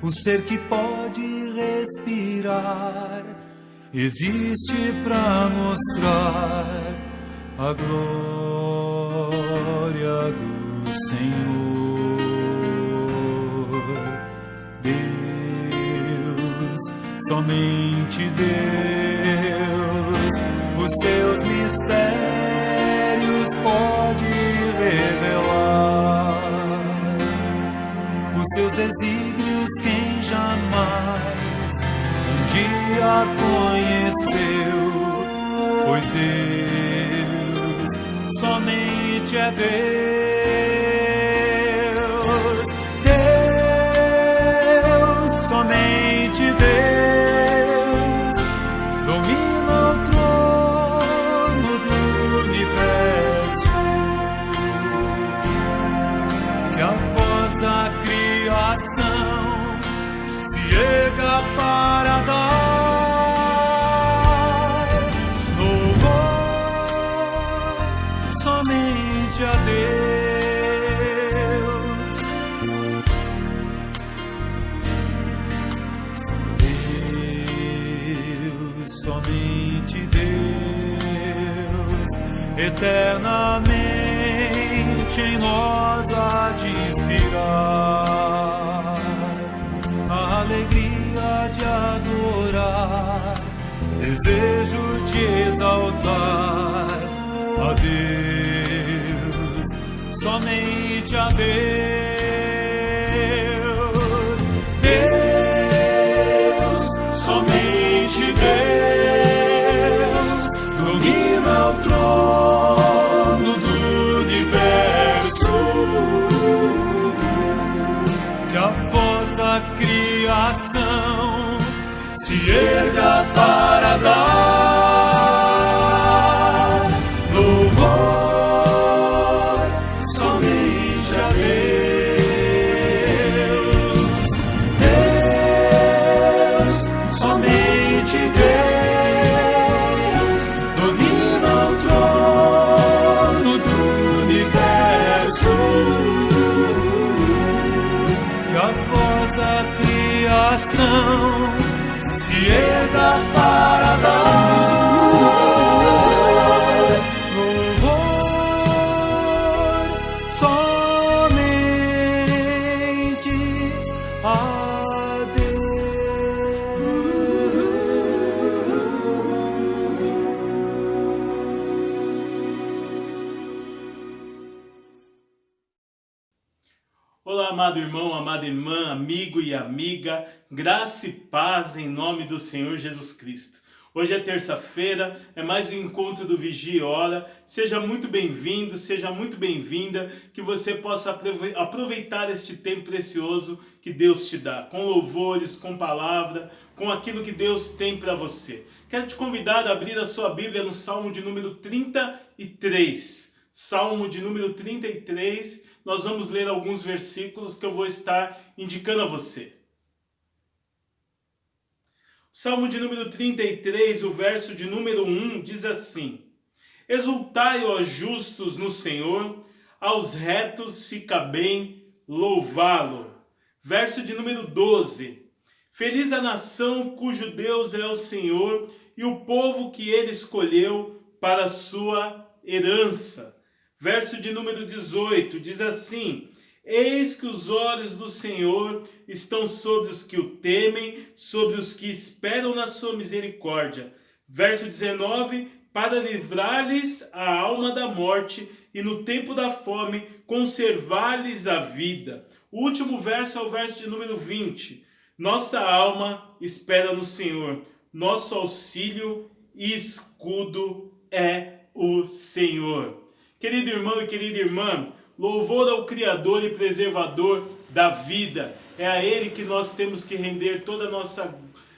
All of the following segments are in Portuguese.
o ser que pode respirar, existe para mostrar a glória do Senhor. Deus, somente Deus, os seus mistérios pode revelar, os seus desígnios quem jamais um dia conheceu, pois Deus somente é Deus. Deus, somente Deus, domina o trono do universo, e a voz da criação se erga para dar louvor somente a Deus. Deus, somente Deus, eternamente em nós há de inspirar a alegria de adorar, desejo de exaltar a Deus, somente a Deus. Deus, somente Deus, domina o trono do universo, e a voz da criação se erga para dar louvor somente a Deus. Deus, somente Deus, domina o trono do universo, e a voz da criação se erga para dar louvor somente a Deus. Olá, amado irmão, amada irmã, amigo e amiga, graça e paz em nome do Senhor Jesus Cristo. Hoje é terça-feira, é mais um encontro do Vigia e Ora. Seja muito bem-vindo, seja muito bem-vinda, que você possa aproveitar este tempo precioso que Deus te dá, com louvores, com palavra, com aquilo que Deus tem para você. Quero te convidar a abrir a sua Bíblia no Salmo de número 33. Salmo de número 33, nós vamos ler alguns versículos que eu vou estar indicando a você. Salmo de número 33, o verso de número 1 diz assim: Exultai, ó justos, no Senhor, aos retos fica bem louvá-lo. Verso de número 12: Feliz a nação cujo Deus é o Senhor e o povo que ele escolheu para a sua herança. Verso de número 18 diz assim: Eis que os olhos do Senhor estão sobre os que o temem, sobre os que esperam na sua misericórdia. Verso 19: Para livrar-lhes a alma da morte e no tempo da fome conservar-lhes a vida. O último verso é o verso de número 20. Nossa alma espera no Senhor, nosso auxílio e escudo é o Senhor. Querido irmão e querida irmã, louvor ao Criador e Preservador da vida. É a Ele que nós temos que render toda a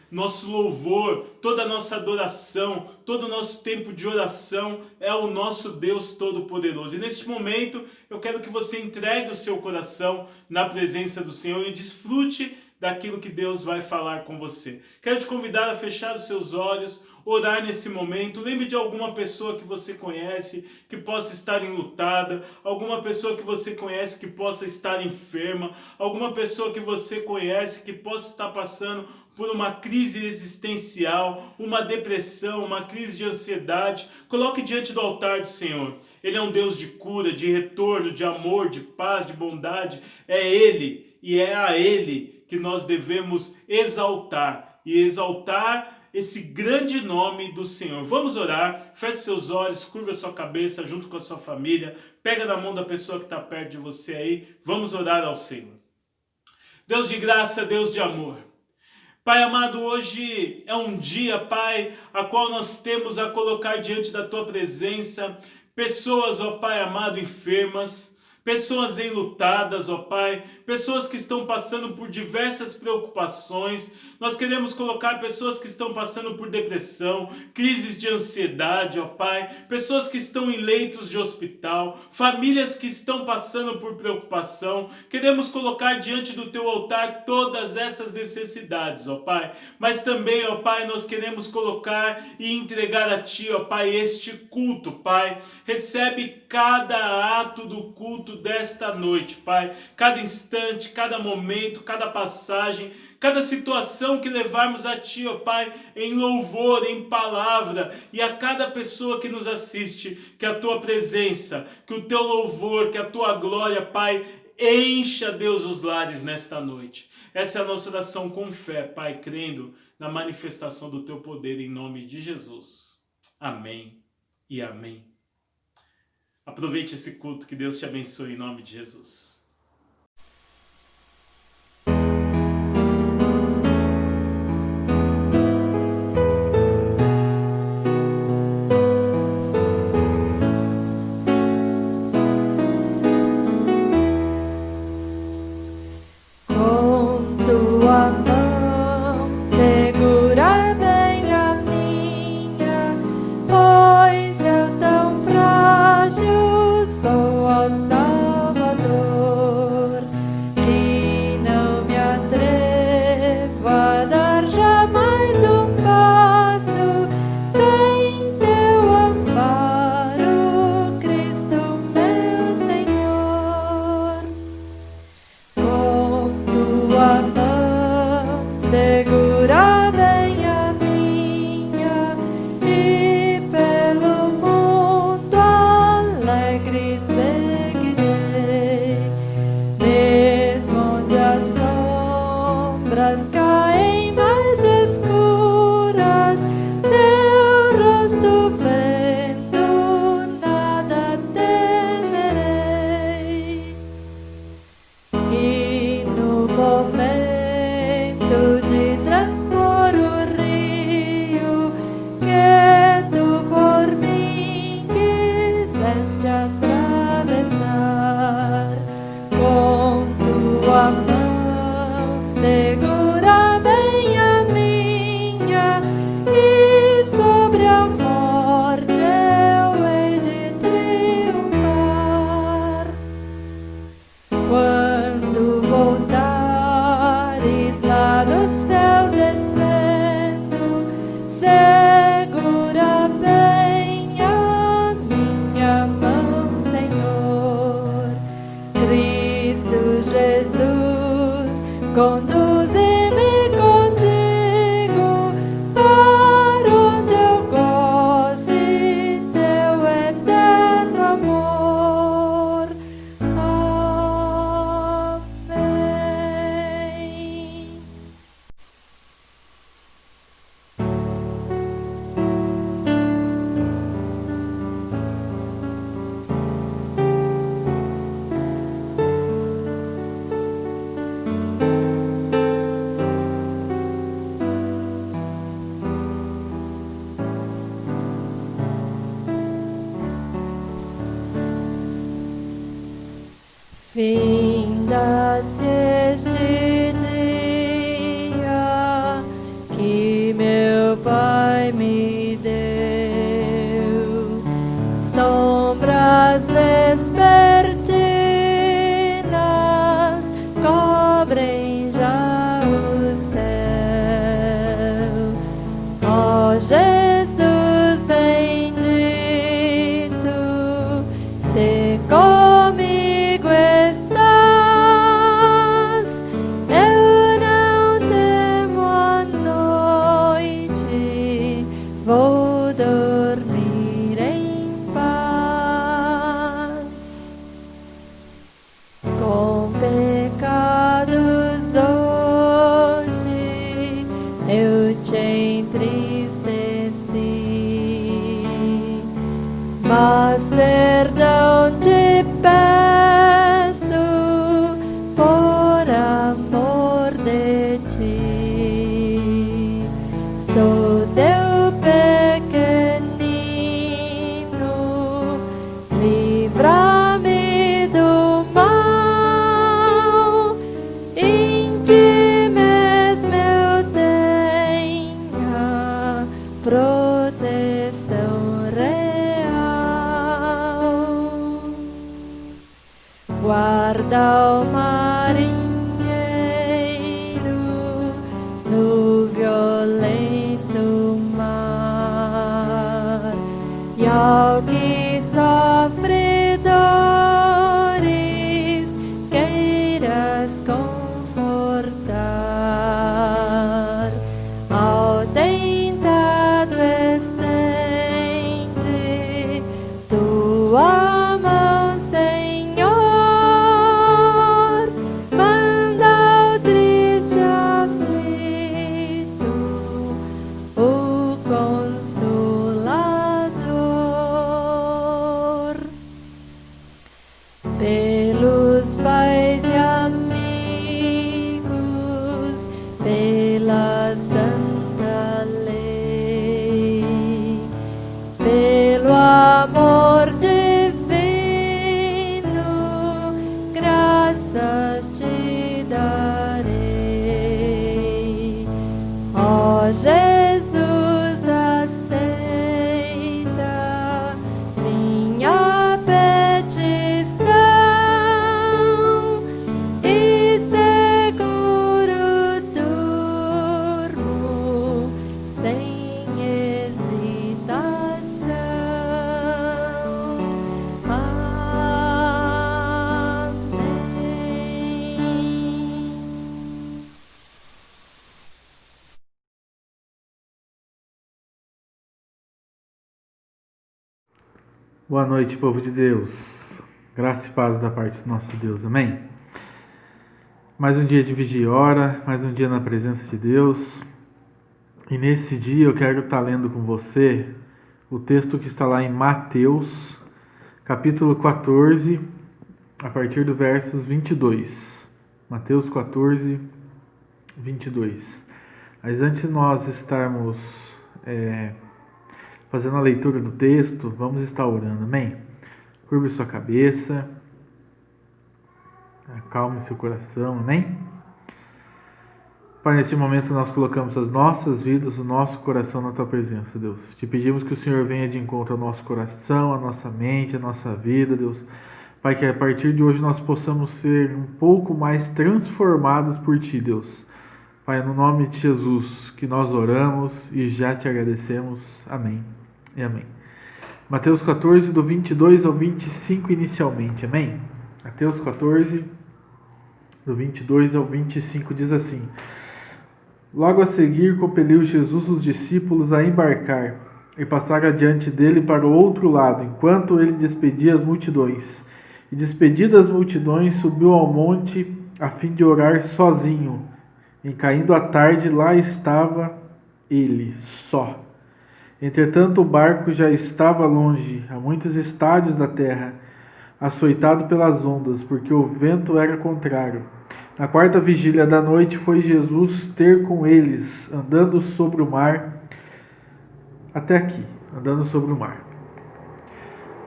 nosso louvor, toda a nossa adoração, todo o nosso tempo de oração é o nosso Deus Todo-Poderoso. E neste momento eu quero que você entregue o seu coração na presença do Senhor e desfrute daquilo que Deus vai falar com você. Quero te convidar a fechar os seus olhos, orar nesse momento. Lembre de alguma pessoa que você conhece que possa estar enlutada, alguma pessoa que você conhece que possa estar enferma, alguma pessoa que você conhece que possa estar passando por uma crise existencial, uma depressão, uma crise de ansiedade. Coloque diante do altar do Senhor. Ele é um Deus de cura, de retorno, de amor, de paz, de bondade. É Ele e é a Ele que nós devemos exaltar e exaltar esse grande nome do Senhor. Vamos orar, feche seus olhos, curva sua cabeça junto com a sua família, pega na mão da pessoa que está perto de você aí, vamos orar ao Senhor. Deus de graça, Deus de amor, Pai amado, hoje é um dia, Pai, a qual nós temos a colocar diante da Tua presença pessoas, ó Pai amado, enfermas, pessoas enlutadas, ó Pai, pessoas que estão passando por diversas preocupações. Nós queremos colocar pessoas que estão passando por depressão, crises de ansiedade, ó Pai, pessoas que estão em leitos de hospital, famílias que estão passando por preocupação. Queremos colocar diante do Teu altar todas essas necessidades, ó Pai, mas também, ó Pai, nós queremos colocar e entregar a Ti, ó Pai, este culto, Pai. Recebe cada ato do culto desta noite, Pai, cada instante, cada momento, cada passagem, cada situação que levarmos a Ti, ó Pai, em louvor, em palavra, e a cada pessoa que nos assiste, que a Tua presença, que o Teu louvor, que a Tua glória, Pai, encha, Deus, os lares nesta noite. Essa é a nossa oração com fé, Pai, crendo na manifestação do Teu poder em nome de Jesus. Amém e amém. Aproveite esse culto, que Deus te abençoe em nome de Jesus. Finda-se este dia que meu Pai me deu, sombras vespertinas cobrem já o céu. Ó Jesus, guarda o marinheiro no violento mar, e ao que sofre dores queiras confortar, ao tentado estende tua mão, Senhor, manda ao triste aflito o Consolador. Pelos pais e amigos, pela santa lei, pelo amor divino, graças te darei. Ó Jesus, aceita minha petição e seguro durmo sem hesitação. Amém. Boa noite, povo de Deus. Graça e paz da parte do nosso Deus. Amém? Mais um dia de vigia e ora, mais um dia na presença de Deus. E nesse dia eu quero estar lendo com você o texto que está lá em Mateus, capítulo 14, a partir do versos 22. Mateus 14, 22. Mas antes de nós estarmos fazendo a leitura do texto, vamos estar orando, amém? Curve sua cabeça, acalme seu coração, amém? Pai, nesse momento nós colocamos as nossas vidas, o nosso coração na Tua presença, Deus. Te pedimos que o Senhor venha de encontro ao nosso coração, à nossa mente, à nossa vida, Deus. Pai, que a partir de hoje nós possamos ser um pouco mais transformados por Ti, Deus. Pai, no nome de Jesus que nós oramos e já Te agradecemos. Amém e amém. Mateus 14, do 22 ao 25 inicialmente, amém? Mateus 14, do 22 ao 25, diz assim: Logo a seguir compeliu Jesus os discípulos a embarcar e passar adiante dele para o outro lado, enquanto ele despedia as multidões. E despedidas as multidões, subiu ao monte a fim de orar sozinho. E caindo a tarde, lá estava ele, só. Entretanto, o barco já estava longe, a muitos estádios da terra, açoitado pelas ondas, porque o vento era contrário. Na quarta vigília da noite foi Jesus ter com eles, andando sobre o mar, até aqui, andando sobre o mar.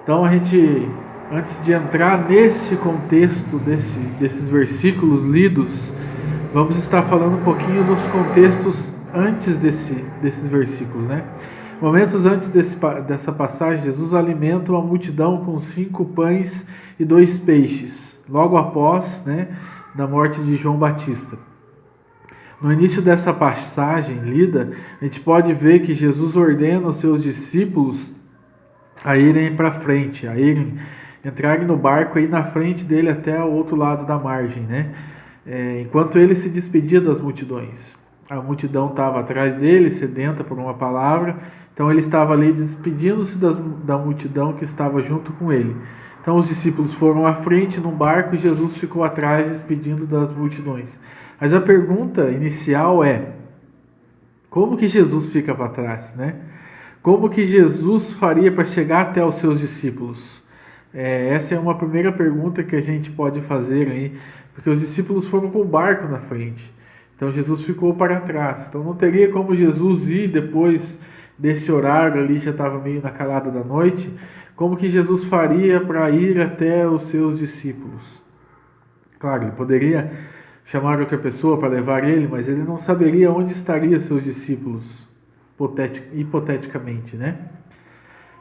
Então a gente, antes de entrar nesse contexto desses versículos lidos, vamos estar falando um pouquinho dos contextos antes desses versículos, né? Momentos antes dessa passagem, Jesus alimenta uma multidão com 5 pães e 2 peixes, logo após, da morte de João Batista. No início dessa passagem lida, a gente pode ver que Jesus ordena os seus discípulos a irem para frente, entrarem no barco e ir na frente dele até o outro lado da margem, enquanto ele se despedia das multidões. A multidão estava atrás dele, sedenta por uma palavra, então ele estava ali despedindo-se da multidão que estava junto com ele. Então os discípulos foram à frente no barco e Jesus ficou atrás despedindo das multidões. Mas a pergunta inicial é: como que Jesus fica para trás, Como que Jesus faria para chegar até os seus discípulos? Essa é uma primeira pergunta que a gente pode fazer aí, porque os discípulos foram com o barco na frente. Então Jesus ficou para trás. Então não teria como Jesus ir depois desse horário ali, já estava meio na calada da noite. Como que Jesus faria para ir até os seus discípulos? Claro, ele poderia chamar outra pessoa para levar ele, mas ele não saberia onde estariam seus discípulos, hipoteticamente,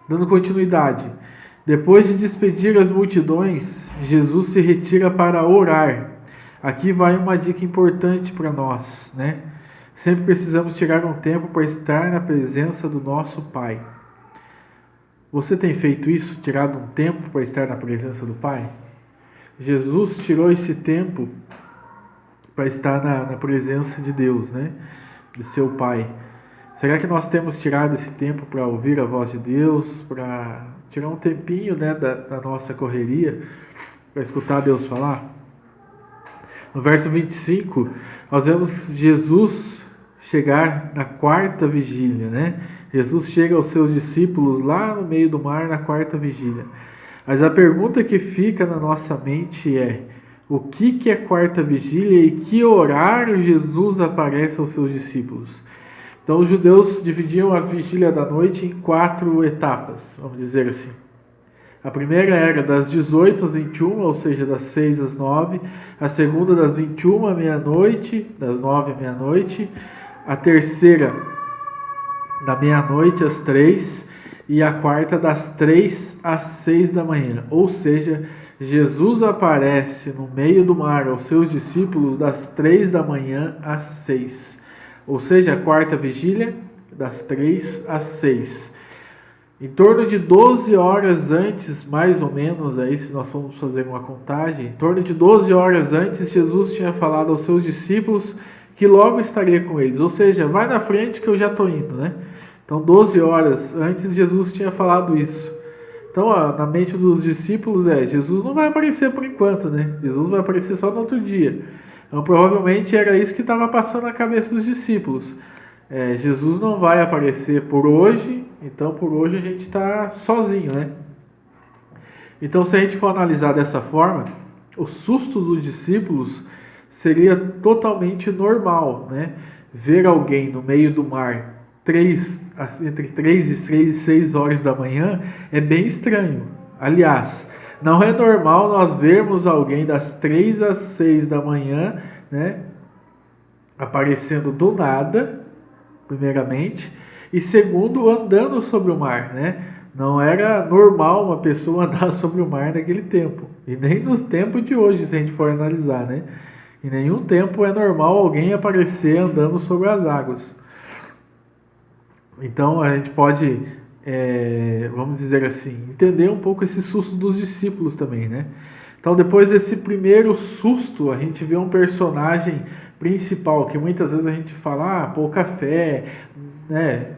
Dando continuidade. Depois de despedir as multidões, Jesus se retira para orar. Aqui vai uma dica importante para nós, né? Sempre precisamos tirar um tempo para estar na presença do nosso Pai. Você tem feito isso? Tirado um tempo para estar na presença do Pai? Jesus tirou esse tempo para estar na presença de Deus, né? De seu Pai. Será que nós temos tirado esse tempo para ouvir a voz de Deus, para tirar um tempinho, né, da nossa correria, para escutar Deus falar? No verso 25, nós vemos Jesus chegar na quarta vigília, né? Jesus chega aos seus discípulos lá no meio do mar na quarta vigília. Mas a pergunta que fica na nossa mente é: o que é quarta vigília e que horário Jesus aparece aos seus discípulos? Então os judeus dividiam a vigília da noite em 4 etapas, vamos dizer assim. A primeira era das 18 às 21, ou seja, das 6 às 9. A segunda das 21 à meia-noite, das 9 à meia-noite. A terceira da meia-noite às 3. E a quarta das 3 às 6 da manhã. Ou seja, Jesus aparece no meio do mar aos seus discípulos das 3 da manhã às 6. Ou seja, a quarta vigília das 3 às 6. Em torno de 12 horas antes, mais ou menos, aí se nós formos fazer uma contagem, em torno de 12 horas antes, Jesus tinha falado aos seus discípulos que logo estaria com eles. Ou seja, vai na frente que eu já estou indo, né? Então, 12 horas antes, Jesus tinha falado isso. Então, na mente dos discípulos Jesus não vai aparecer por enquanto, né? Jesus vai aparecer só no outro dia. Então, provavelmente era isso que estava passando na cabeça dos discípulos. Jesus não vai aparecer por hoje, então por hoje a gente está sozinho, né? Então, se a gente for analisar dessa forma, o susto dos discípulos seria totalmente normal, né? Ver alguém no meio do mar entre 3 e 6 horas da manhã é bem estranho. Aliás, não é normal nós vermos alguém das 3 às 6 da manhã, né, aparecendo do nada, primeiramente, e segundo, andando sobre o mar, né? Não era normal uma pessoa andar sobre o mar naquele tempo, e nem nos tempos de hoje, se a gente for analisar, né? Em nenhum tempo é normal alguém aparecer andando sobre as águas. Então a gente pode, vamos dizer assim, entender um pouco esse susto dos discípulos também, né? Então depois desse primeiro susto, a gente vê um personagem principal, que muitas vezes a gente fala, pouca fé, né?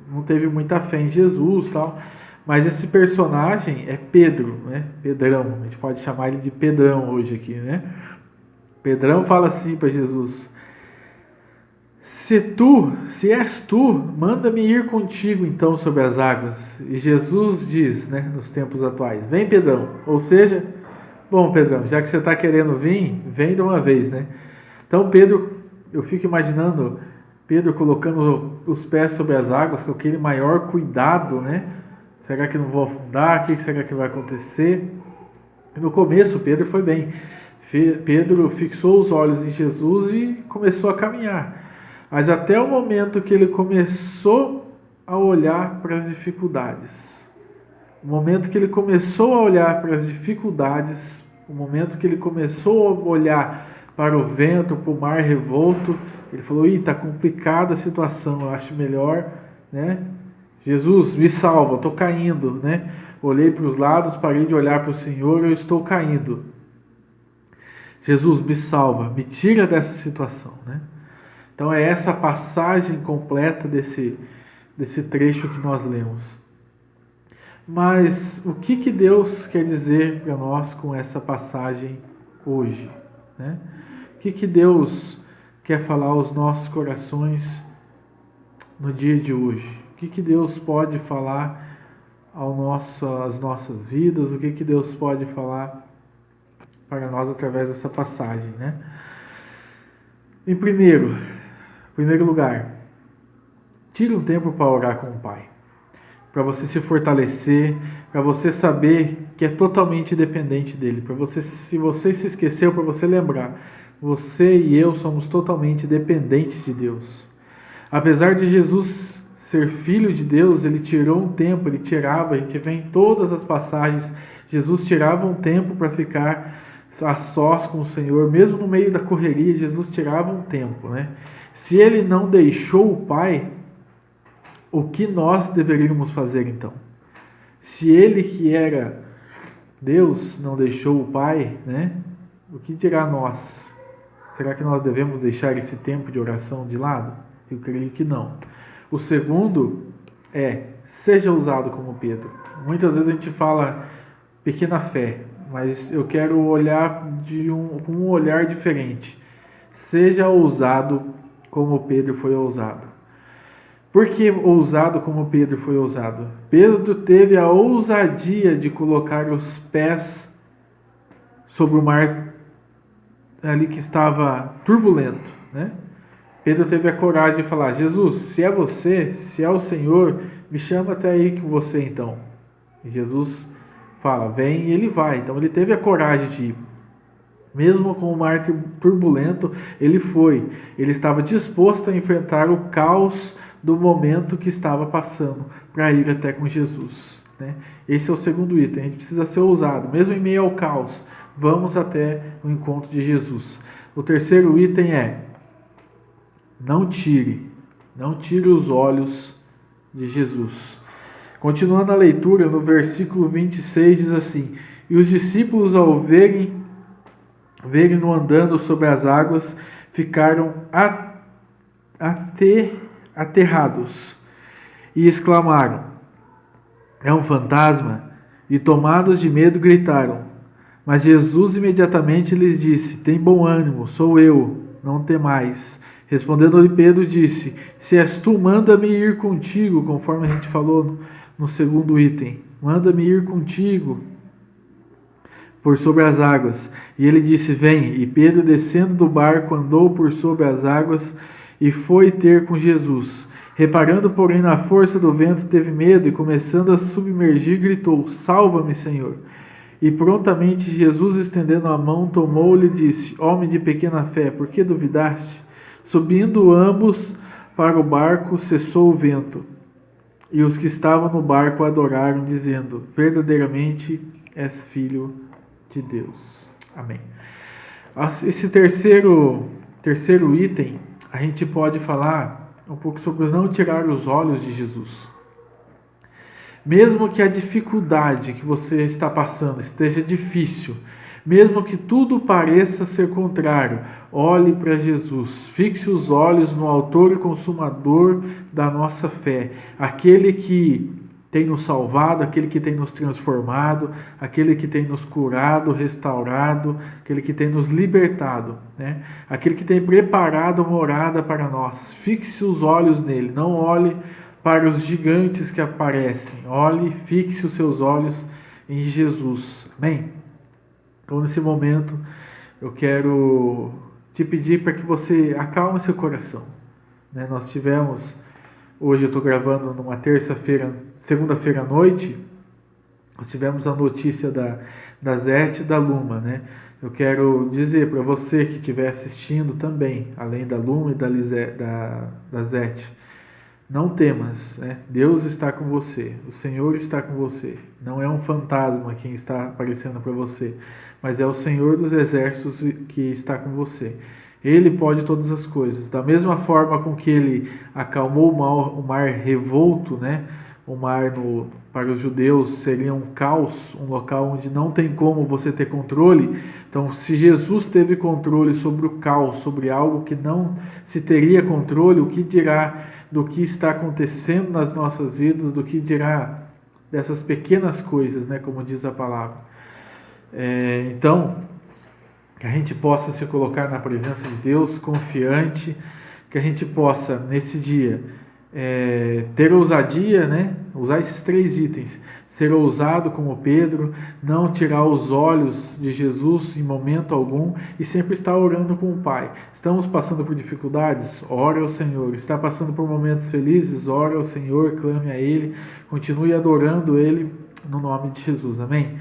Não teve muita fé em Jesus, tal. Mas esse personagem é Pedro, né? Pedrão, a gente pode chamar ele de Pedrão hoje aqui, né? Pedrão fala assim para Jesus: se és tu, manda-me ir contigo então sobre as águas. E Jesus diz, né, nos tempos atuais: vem, Pedrão. Ou seja, bom, Pedrão, já que você está querendo vir, vem de uma vez, né? Então Pedro, eu fico imaginando Pedro colocando os pés sobre as águas com aquele maior cuidado, né? Será que não vou afundar? O que será que vai acontecer? E no começo Pedro foi bem. Pedro fixou os olhos em Jesus e começou a caminhar. Mas até o momento que ele começou a olhar para as dificuldades, o momento que ele começou a olhar para as dificuldades, o momento que ele começou a olhar para o vento, para o mar revolto, ele falou: está complicada a situação, eu acho melhor, né? Jesus, me salva, estou caindo, né? Olhei para os lados, parei de olhar para o Senhor, eu estou caindo. Jesus, me salva, me tira dessa situação, né? Então é essa passagem completa desse trecho que nós lemos. Mas o que Deus quer dizer para nós com essa passagem hoje, né? O que Deus quer falar aos nossos corações no dia de hoje? O que Deus pode falar às nossas vidas? O que Deus pode falar para nós através dessa passagem, né? Em primeiro lugar, tire um tempo para orar com o Pai, para você se fortalecer, para você saber que é totalmente dependente dele, para você, se você se esqueceu, para você lembrar, você e eu somos totalmente dependentes de Deus. Apesar de Jesus ser filho de Deus, ele tirou um tempo, ele tirava, a gente vê em todas as passagens Jesus tirava um tempo para ficar a sós com o Senhor, mesmo no meio da correria, Jesus tirava um tempo, né? Se ele não deixou o Pai, o que nós deveríamos fazer então? Se ele que era Deus não deixou o Pai, né? O que dirá nós? Será que nós devemos deixar esse tempo de oração de lado? Eu creio que não. O segundo é, seja ousado como Pedro. Muitas vezes a gente fala pequena fé, mas eu quero olhar com um olhar diferente. Seja ousado como Pedro foi ousado. Por que ousado como Pedro foi ousado? Pedro teve a ousadia de colocar os pés sobre o mar ali que estava turbulento, né? Pedro teve a coragem de falar: Jesus, se é você, se é o Senhor, me chama até aí com você então. E Jesus fala, vem, e ele vai. Então ele teve a coragem de ir. Mesmo com o mar turbulento, ele foi. Ele estava disposto a enfrentar o caos do momento que estava passando para ir até com Jesus, né? Esse é o segundo item. A gente precisa ser ousado, mesmo em meio ao caos. Vamos até o encontro de Jesus. O terceiro item é: não tire os olhos de Jesus. Continuando a leitura, no versículo 26 diz assim: e os discípulos, ao verem-no andando sobre as águas, ficaram aterrados e exclamaram: é um fantasma? E tomados de medo gritaram. Mas Jesus imediatamente lhes disse: tem bom ânimo, sou eu, não temais. Respondendo-lhe Pedro, disse: se és tu, manda-me ir contigo, conforme a gente falou no segundo item. Manda-me ir contigo por sobre as águas. E ele disse: vem. E Pedro, descendo do barco, andou por sobre as águas e foi ter com Jesus. Reparando, porém, na força do vento, teve medo e, começando a submergir, gritou: salva-me, Senhor. E prontamente Jesus, estendendo a mão, tomou-lhe e disse: homem de pequena fé, por que duvidaste? Subindo ambos para o barco, cessou o vento. E os que estavam no barco adoraram, dizendo: verdadeiramente és filho de Deus. Amém. Esse terceiro item, a gente pode falar um pouco sobre não tirar os olhos de Jesus. Mesmo que a dificuldade que você está passando esteja difícil, mesmo que tudo pareça ser contrário, olhe para Jesus, fixe os olhos no autor e consumador da nossa fé, aquele que tem nos salvado, aquele que tem nos transformado, aquele que tem nos curado, restaurado, aquele que tem nos libertado, né? Aquele que tem preparado morada para nós. Fixe os olhos nele, não olhe para os gigantes que aparecem, olhe, fixe os seus olhos em Jesus. Amém? Então, nesse momento, eu quero te pedir para que você acalme seu coração, né? Nós tivemos, hoje eu estou gravando numa segunda-feira à noite, nós tivemos a notícia da Zete e da Luma, né? Eu quero dizer para você que estiver assistindo também, além da Luma e da Zete, não temas, né? Deus está com você, o Senhor está com você. Não é um fantasma quem está aparecendo para você, mas é o Senhor dos Exércitos que está com você. Ele pode todas as coisas. Da mesma forma com que ele acalmou o mar revolto, né? O mar para os judeus seria um caos, um local onde não tem como você ter controle. Então, se Jesus teve controle sobre o caos, sobre algo que não se teria controle, o que dirá do que está acontecendo nas nossas vidas, do que dirá dessas pequenas coisas, né, como diz a palavra. Então, que a gente possa se colocar na presença de Deus, confiante, que a gente possa, nesse dia, ter ousadia, né? Usar esses 3 itens: ser ousado como Pedro, não tirar os olhos de Jesus em momento algum e sempre estar orando com o Pai. Estamos passando por dificuldades? Ore ao Senhor. Está passando por momentos felizes? Ore ao Senhor, clame a Ele, continue adorando Ele no nome de Jesus. Amém?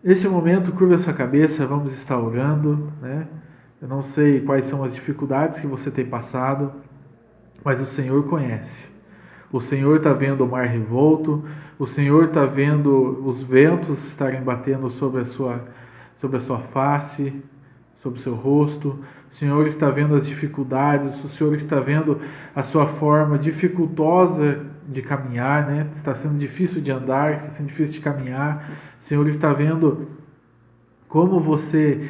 Nesse momento, curva a sua cabeça, vamos estar orando, né? Eu não sei quais são as dificuldades que você tem passado, mas o Senhor conhece. O Senhor está vendo o mar revolto, o Senhor está vendo os ventos estarem batendo sobre a sua face, sobre o seu rosto. O Senhor está vendo as dificuldades, o Senhor está vendo a sua forma dificultosa de caminhar, né? Está sendo difícil de andar, está sendo difícil de caminhar. O Senhor está vendo como você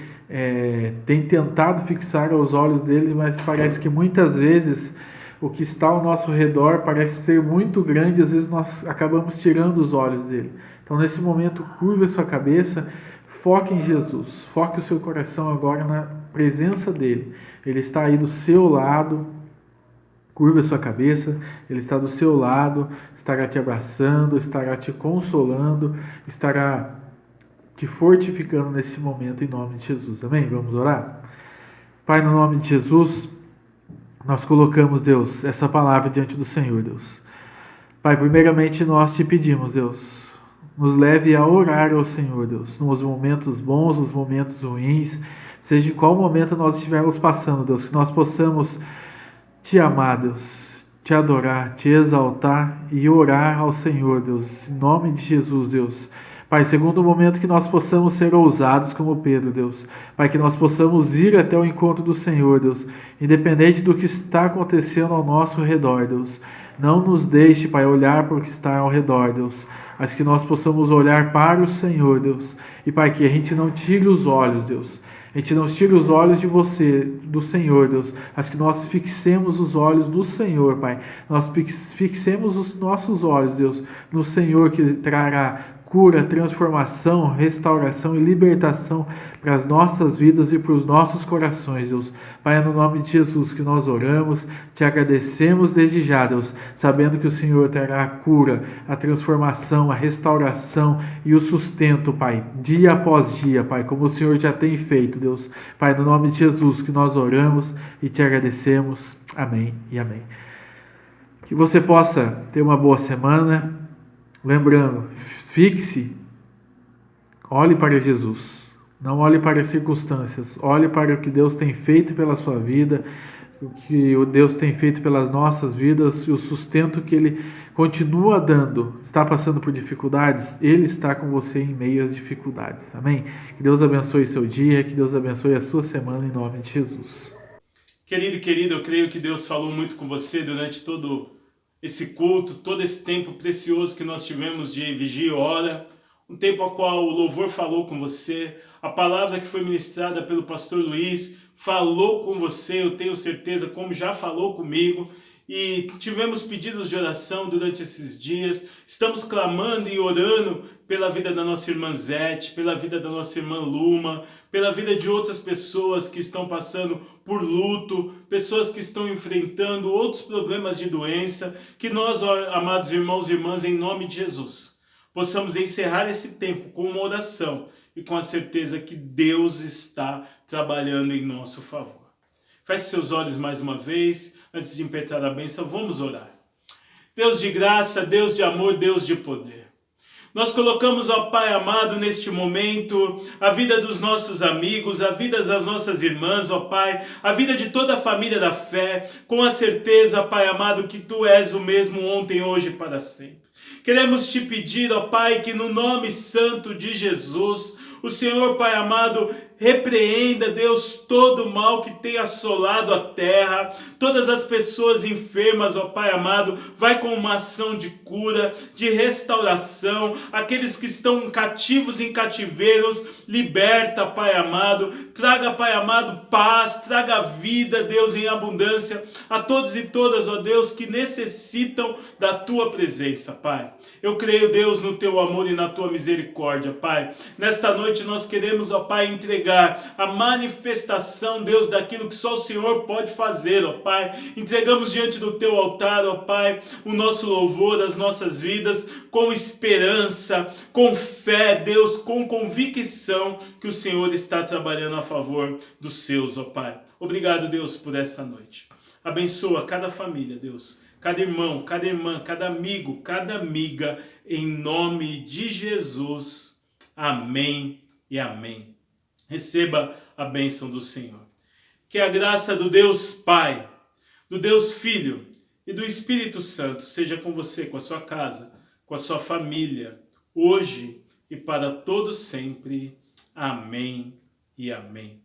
tem tentado fixar os olhos dele, mas parece que muitas vezes o que está ao nosso redor parece ser muito grande, às vezes nós acabamos tirando os olhos dele. Então, nesse momento, curva a sua cabeça, foque em Jesus, foque o seu coração agora na presença dele. Ele está aí do seu lado, curva a sua cabeça, ele está do seu lado, estará te abraçando, estará te consolando, estará te fortificando nesse momento em nome de Jesus. Amém? Vamos orar? Pai, no nome de Jesus, nós colocamos, Deus, essa palavra diante do Senhor, Deus. Pai, primeiramente nós te pedimos, Deus, nos leve a orar ao Senhor, Deus, nos momentos bons, nos momentos ruins, seja em qual momento nós estivermos passando, Deus, que nós possamos te amar, Deus, te adorar, te exaltar e orar ao Senhor, Deus, em nome de Jesus, Deus. Pai, segundo momento, que nós possamos ser ousados como Pedro, Deus. Pai, que nós possamos ir até o encontro do Senhor, Deus, independente do que está acontecendo ao nosso redor, Deus. Não nos deixe, Pai, olhar para o que está ao redor, Deus, mas que nós possamos olhar para o Senhor, Deus. E, Pai, que a gente não tire os olhos, Deus. A gente não tire os olhos de você, do Senhor, Deus, mas que nós fixemos os olhos no Senhor, Pai. Nós fixemos os nossos olhos, Deus, no Senhor, que trará cura, transformação, restauração e libertação para as nossas vidas e para os nossos corações, Deus. Pai, é no nome de Jesus que nós oramos, te agradecemos desde já, Deus, sabendo que o Senhor trará a cura, a transformação, a restauração e o sustento, Pai, dia após dia, Pai, como o Senhor já tem feito, Deus. Pai, no nome de Jesus que nós oramos e te agradecemos. Amém e amém. Que você possa ter uma boa semana. Lembrando, fixe, olhe para Jesus, não olhe para as circunstâncias, olhe para o que Deus tem feito pela sua vida, o que Deus tem feito pelas nossas vidas e o sustento que Ele continua dando. Está passando por dificuldades? Ele está com você em meio às dificuldades, amém? Que Deus abençoe seu dia, que Deus abençoe a sua semana em nome de Jesus. Querido e querida, eu creio que Deus falou muito com você durante todo esse culto, todo esse tempo precioso que nós tivemos de vigia e ora, um tempo ao qual o louvor falou com você, a palavra que foi ministrada pelo pastor Luiz falou com você, eu tenho certeza, como já falou comigo, e tivemos pedidos de oração durante esses dias, estamos clamando e orando pela vida da nossa irmã Zete, pela vida da nossa irmã Luma, pela vida de outras pessoas que estão passando por luto, pessoas que estão enfrentando outros problemas de doença, que nós, amados irmãos e irmãs, em nome de Jesus, possamos encerrar esse tempo com uma oração e com a certeza que Deus está trabalhando em nosso favor. Feche seus olhos mais uma vez, antes de impetrar a bênção, vamos orar. Deus de graça, Deus de amor, Deus de poder. Nós colocamos, ó Pai amado, neste momento, a vida dos nossos amigos, a vida das nossas irmãs, ó Pai, a vida de toda a família da fé, com a certeza, Pai amado, que Tu és o mesmo ontem, hoje e para sempre. Queremos Te pedir, ó Pai, que no nome santo de Jesus, o Senhor, Pai amado, repreenda, Deus, todo o mal que tem assolado a terra, todas as pessoas enfermas, ó Pai amado, vai com uma ação de cura, de restauração, aqueles que estão cativos em cativeiros, liberta, Pai amado, traga, Pai amado, paz, traga vida, Deus, em abundância, a todos e todas, ó Deus, que necessitam da Tua presença, Pai. Eu creio, Deus, no Teu amor e na Tua misericórdia, Pai. Nesta noite nós queremos, ó Pai, entregar a manifestação, Deus, daquilo que só o Senhor pode fazer, ó Pai. Entregamos diante do Teu altar, ó Pai, o nosso louvor, as nossas vidas, com esperança, com fé, Deus, com convicção que o Senhor está trabalhando a favor dos seus, ó Pai. Obrigado, Deus, por esta noite. Abençoa cada família, Deus, cada irmão, cada irmã, cada amigo, cada amiga, em nome de Jesus. Amém e amém. Receba a bênção do Senhor. Que a graça do Deus Pai, do Deus Filho e do Espírito Santo seja com você, com a sua casa, com a sua família, hoje e para todos sempre. Amém e amém.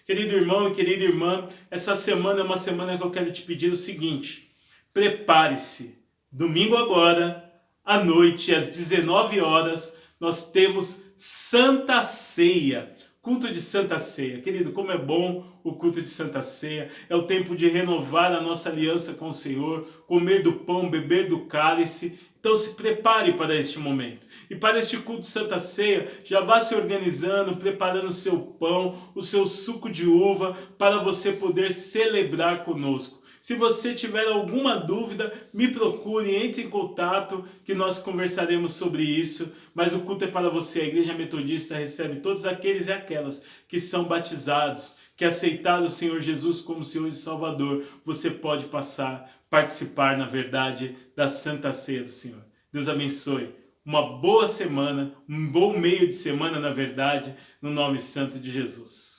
Querido irmão e querida irmã, essa semana é uma semana que eu quero te pedir o seguinte: prepare-se. Domingo agora, à noite, às 19 horas, nós temos Santa Ceia. Culto de Santa Ceia. Querido, como é bom o culto de Santa Ceia. É o tempo de renovar a nossa aliança com o Senhor, comer do pão, beber do cálice. Então se prepare para este momento. E para este culto de Santa Ceia, já vá se organizando, preparando o seu pão, o seu suco de uva, para você poder celebrar conosco. Se você tiver alguma dúvida, me procure, entre em contato que nós conversaremos sobre isso. Mas o culto é para você. A Igreja Metodista recebe todos aqueles e aquelas que são batizados, que aceitaram o Senhor Jesus como Senhor e Salvador. Você pode participar, na verdade, da Santa Ceia do Senhor. Deus abençoe. Uma boa semana, um bom meio de semana, na verdade, no nome santo de Jesus.